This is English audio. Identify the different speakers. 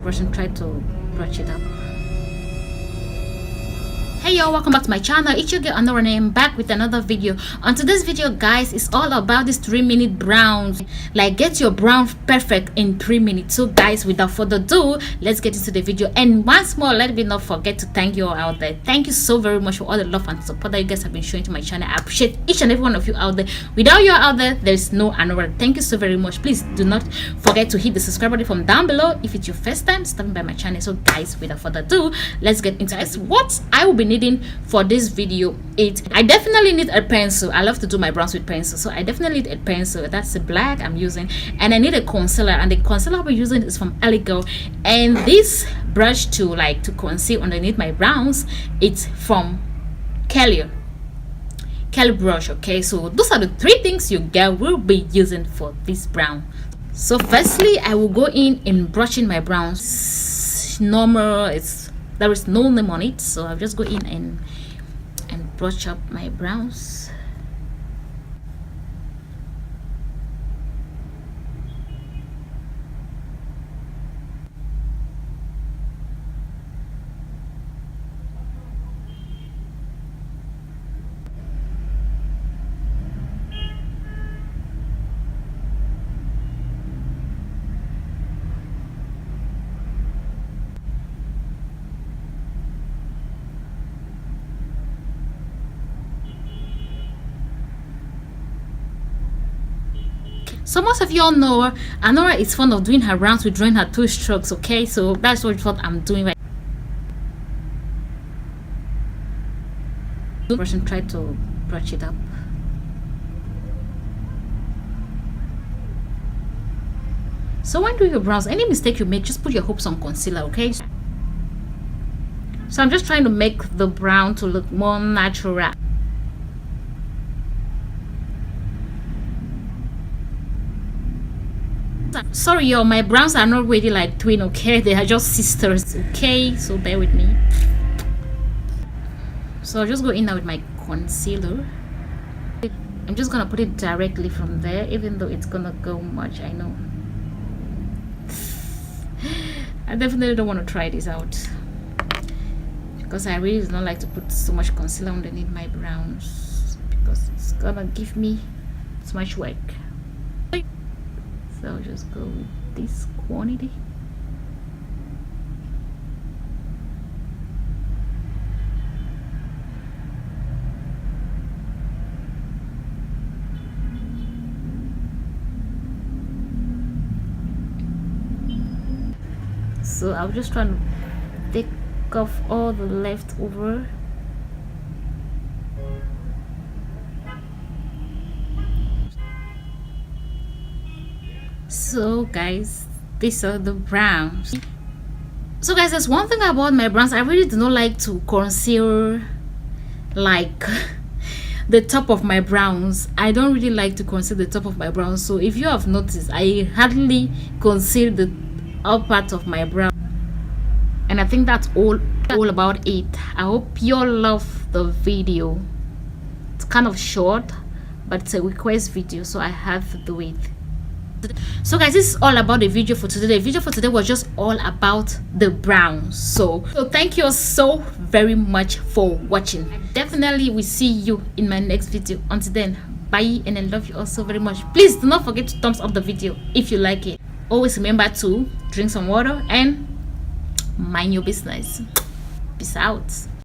Speaker 1: Person tried to brush it up. Hey y'all, welcome back to my channel. It's your girl Anora, and I'm back with another video. On today's video, guys, it's all about this 3-minute browns. Like, get your brown perfect in 3 minutes. So guys, without further ado, let's get into the video. And once more, let me not forget to thank you all out there. Thank you so very much for all the love and support that you guys have been showing to my channel. I appreciate each and every one of you out there. Without you out there, there's no Anora. Thank you so very much. Please do not forget to hit the subscribe button from down below if it's your first time stopping by my channel. So guys, without further ado, let's get into this. What I will be needing for this video, I definitely need a pencil. I love to do my browns with pencil, so I definitely need a pencil. That's the black I'm using, and I need a concealer, and the concealer I'll be using is from Elegirl. And this brush to conceal underneath my browns, it's from Kelly brush. Okay, so those are the 3 things your girl will be using for this brown. So firstly, I will go in and brushing my browns normal. There is no name on it, so I'll just go in and brush up my browns. So most of y'all know Anora is fond of doing her rounds with drawing her 2 strokes. Okay, so that's what I'm doing right now. Person tried to brush it up. So when doing your brows, any mistake you make, just put your hopes on concealer. Okay, so I'm just trying to make the brown to look more natural. Sorry y'all, my browns are not really like twin, okay? They are just sisters, okay? So bear with me. So I'll just go in now with my concealer. I'm just gonna put it directly from there, even though it's gonna go much, I know. I definitely don't want to try this out, because I really do not like to put so much concealer underneath my browns, because it's gonna give me too much work. So I'll just go with this quantity. So I'm just trying to take off all the leftover. So guys, these are the browns. So guys, there's one thing about my browns. I really do not like to conceal like the top of my browns. I don't really like to conceal the top of my browns. So if you have noticed, I hardly conceal the upper part of my brow. And I think that's all about it. I hope you all love the video. It's kind of short, but it's a request video, so I have to do it. So guys, this is all about the video for today. The video for today was just all about the browns. So thank you all so very much for watching. I definitely will see you in my next video. Until then, bye, and I love you all so very much. Please do not forget to thumbs up the video if you like it. Always remember to drink some water and mind your business. Peace out.